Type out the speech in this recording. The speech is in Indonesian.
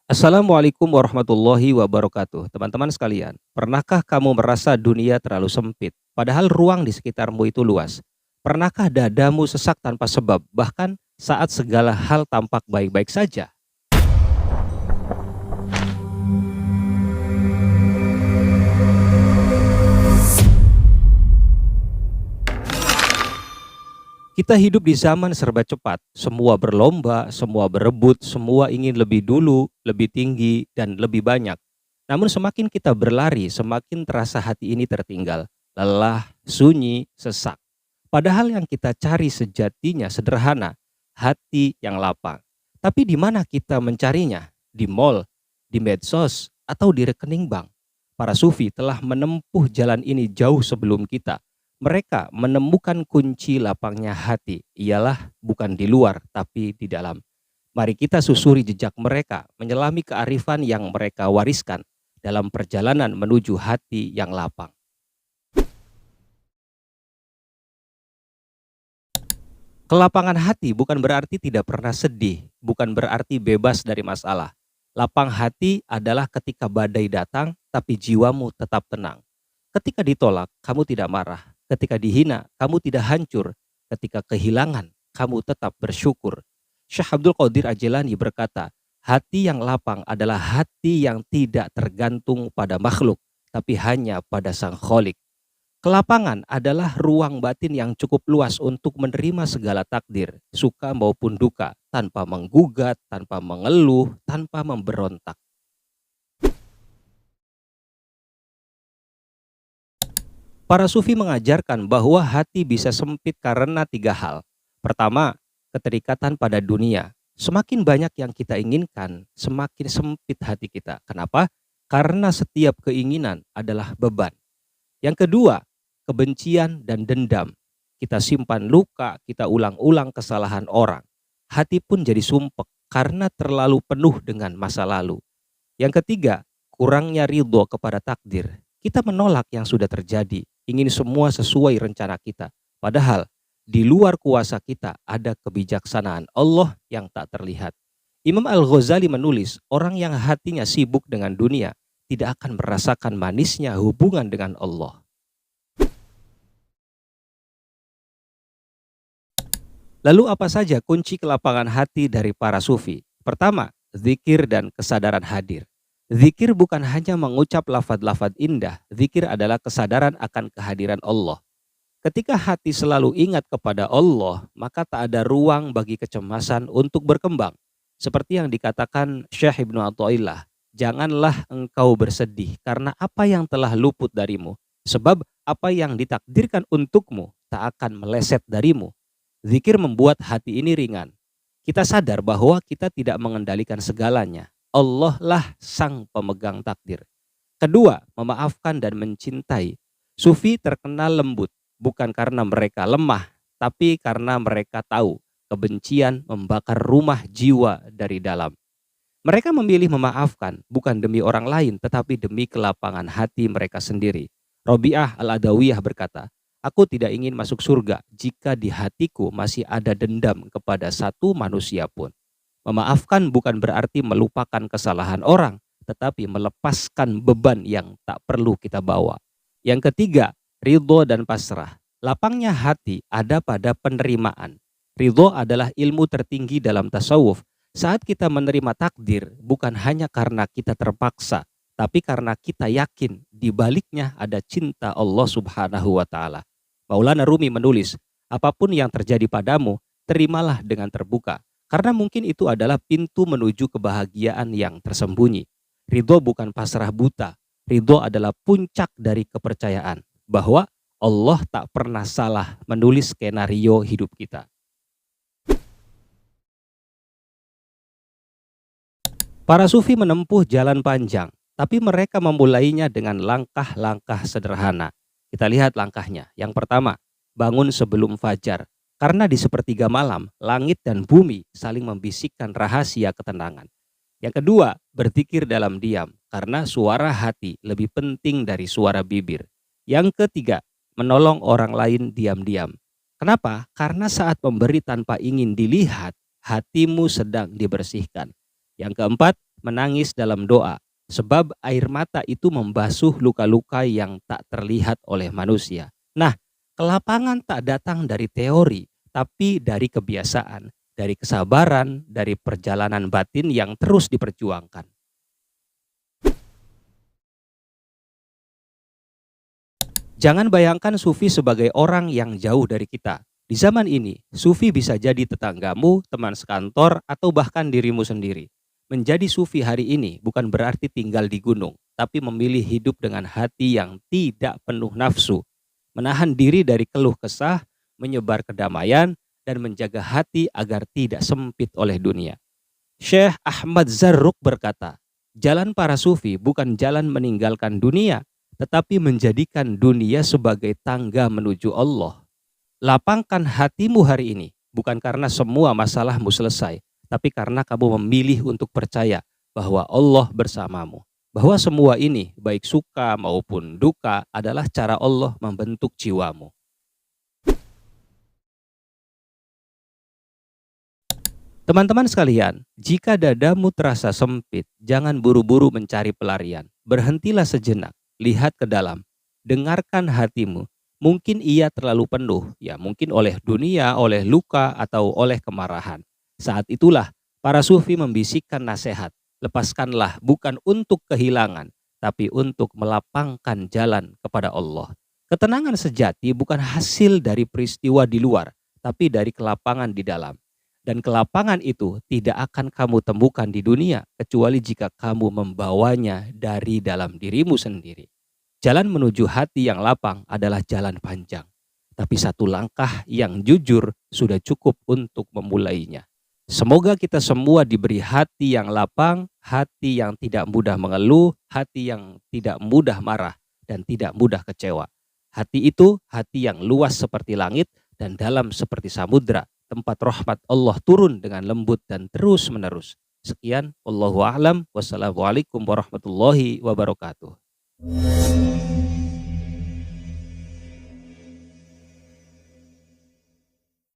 Assalamualaikum warahmatullahi wabarakatuh. Teman-teman sekalian, pernahkah kamu merasa dunia terlalu sempit, padahal ruang di sekitarmu itu luas? Pernahkah dadamu sesak tanpa sebab, bahkan saat segala hal tampak baik-baik saja? Kita hidup di zaman serba cepat, semua berlomba, semua berebut, semua ingin lebih dulu, lebih tinggi, dan lebih banyak. Namun semakin kita berlari, semakin terasa hati ini tertinggal, lelah, sunyi, sesak. Padahal yang kita cari sejatinya sederhana, hati yang lapang. Tapi di mana kita mencarinya? Di mall, di medsos, atau di rekening bank? Para sufi telah menempuh jalan ini jauh sebelum kita. Mereka menemukan kunci lapangnya hati, ialah bukan di luar tapi di dalam. Mari kita susuri jejak mereka, menyelami kearifan yang mereka wariskan dalam perjalanan menuju hati yang lapang. Kelapangan hati bukan berarti tidak pernah sedih, bukan berarti bebas dari masalah. Lapang hati adalah ketika badai datang, tapi jiwamu tetap tenang. Ketika ditolak, kamu tidak marah. Ketika dihina, kamu tidak hancur. Ketika kehilangan, kamu tetap bersyukur. Syekh Abdul Qadir Ajelani berkata, hati yang lapang adalah hati yang tidak tergantung pada makhluk, tapi hanya pada Sang Kholik. Kelapangan adalah ruang batin yang cukup luas untuk menerima segala takdir, suka maupun duka, tanpa menggugat, tanpa mengeluh, tanpa memberontak. Para sufi mengajarkan bahwa hati bisa sempit karena tiga hal. Pertama, keterikatan pada dunia. Semakin banyak yang kita inginkan, semakin sempit hati kita. Kenapa? Karena setiap keinginan adalah beban. Yang kedua, kebencian dan dendam. Kita simpan luka, kita ulang-ulang kesalahan orang. Hati pun jadi sumpek karena terlalu penuh dengan masa lalu. Yang ketiga, kurangnya ridho kepada takdir. Kita menolak yang sudah terjadi, ingin semua sesuai rencana kita. Padahal di luar kuasa kita ada kebijaksanaan Allah yang tak terlihat. Imam Al-Ghazali menulis, orang yang hatinya sibuk dengan dunia tidak akan merasakan manisnya hubungan dengan Allah. Lalu apa saja kunci kelapangan hati dari para sufi? Pertama, zikir dan kesadaran hadir. Zikir bukan hanya mengucap lafaz-lafaz indah, zikir adalah kesadaran akan kehadiran Allah. Ketika hati selalu ingat kepada Allah, maka tak ada ruang bagi kecemasan untuk berkembang. Seperti yang dikatakan Syekh Ibnu Athaillah, janganlah engkau bersedih karena apa yang telah luput darimu, sebab apa yang ditakdirkan untukmu tak akan meleset darimu. Zikir membuat hati ini ringan. Kita sadar bahwa kita tidak mengendalikan segalanya. Allah lah sang pemegang takdir. Kedua, memaafkan dan mencintai. Sufi terkenal lembut, bukan karena mereka lemah, tapi karena mereka tahu kebencian membakar rumah jiwa dari dalam. Mereka memilih memaafkan bukan demi orang lain, tetapi demi kelapangan hati mereka sendiri. Robiah Al-Adawiyah berkata, aku tidak ingin masuk surga jika di hatiku masih ada dendam kepada satu manusia pun. Memaafkan bukan berarti melupakan kesalahan orang, tetapi melepaskan beban yang tak perlu kita bawa. Yang ketiga, ridho dan pasrah. Lapangnya hati ada pada penerimaan. Ridho adalah ilmu tertinggi dalam tasawuf. Saat kita menerima takdir, bukan hanya karena kita terpaksa, tapi karena kita yakin di baliknya ada cinta Allah Subhanahu wa Ta'ala. Maulana Rumi menulis, apapun yang terjadi padamu, terimalah dengan terbuka, karena mungkin itu adalah pintu menuju kebahagiaan yang tersembunyi. Ridho bukan pasrah buta, ridho adalah puncak dari kepercayaan bahwa Allah tak pernah salah menulis skenario hidup kita. Para sufi menempuh jalan panjang, tapi mereka memulainya dengan langkah-langkah sederhana. Kita lihat langkahnya. Yang pertama, bangun sebelum fajar. Karena di sepertiga malam, langit dan bumi saling membisikkan rahasia ketenangan. Yang kedua, berzikir dalam diam. Karena suara hati lebih penting dari suara bibir. Yang ketiga, menolong orang lain diam-diam. Kenapa? Karena saat memberi tanpa ingin dilihat, hatimu sedang dibersihkan. Yang keempat, menangis dalam doa, sebab air mata itu membasuh luka-luka yang tak terlihat oleh manusia. Nah, kelapangan tak datang dari teori, tapi dari kebiasaan, dari kesabaran, dari perjalanan batin yang terus diperjuangkan. Jangan bayangkan sufi sebagai orang yang jauh dari kita. Di zaman ini, sufi bisa jadi tetanggamu, teman sekantor, atau bahkan dirimu sendiri. Menjadi sufi hari ini bukan berarti tinggal di gunung, tapi memilih hidup dengan hati yang tidak penuh nafsu, menahan diri dari keluh kesah, menyebar kedamaian, dan menjaga hati agar tidak sempit oleh dunia. Syekh Ahmad Zarruq berkata, jalan para sufi bukan jalan meninggalkan dunia, tetapi menjadikan dunia sebagai tangga menuju Allah. Lapangkan hatimu hari ini, bukan karena semua masalahmu selesai, tapi karena kamu memilih untuk percaya bahwa Allah bersamamu. Bahwa semua ini, baik suka maupun duka, adalah cara Allah membentuk jiwamu. Teman-teman sekalian, jika dadamu terasa sempit, jangan buru-buru mencari pelarian. Berhentilah sejenak, lihat ke dalam, dengarkan hatimu. Mungkin ia terlalu penuh, ya mungkin oleh dunia, oleh luka, atau oleh kemarahan. Saat itulah para sufi membisikkan nasihat. Lepaskanlah bukan untuk kehilangan, tapi untuk melapangkan jalan kepada Allah. Ketenangan sejati bukan hasil dari peristiwa di luar, tapi dari kelapangan di dalam. Dan kelapangan itu tidak akan kamu temukan di dunia kecuali jika kamu membawanya dari dalam dirimu sendiri. Jalan menuju hati yang lapang adalah jalan panjang. Tapi satu langkah yang jujur sudah cukup untuk memulainya. Semoga kita semua diberi hati yang lapang, hati yang tidak mudah mengeluh, hati yang tidak mudah marah, dan tidak mudah kecewa. Hati itu hati yang luas seperti langit dan dalam seperti samudra, tempat rahmat Allah turun dengan lembut dan terus menerus. Sekian, wallahu a'lam, wassalamualaikum warahmatullahi wabarakatuh.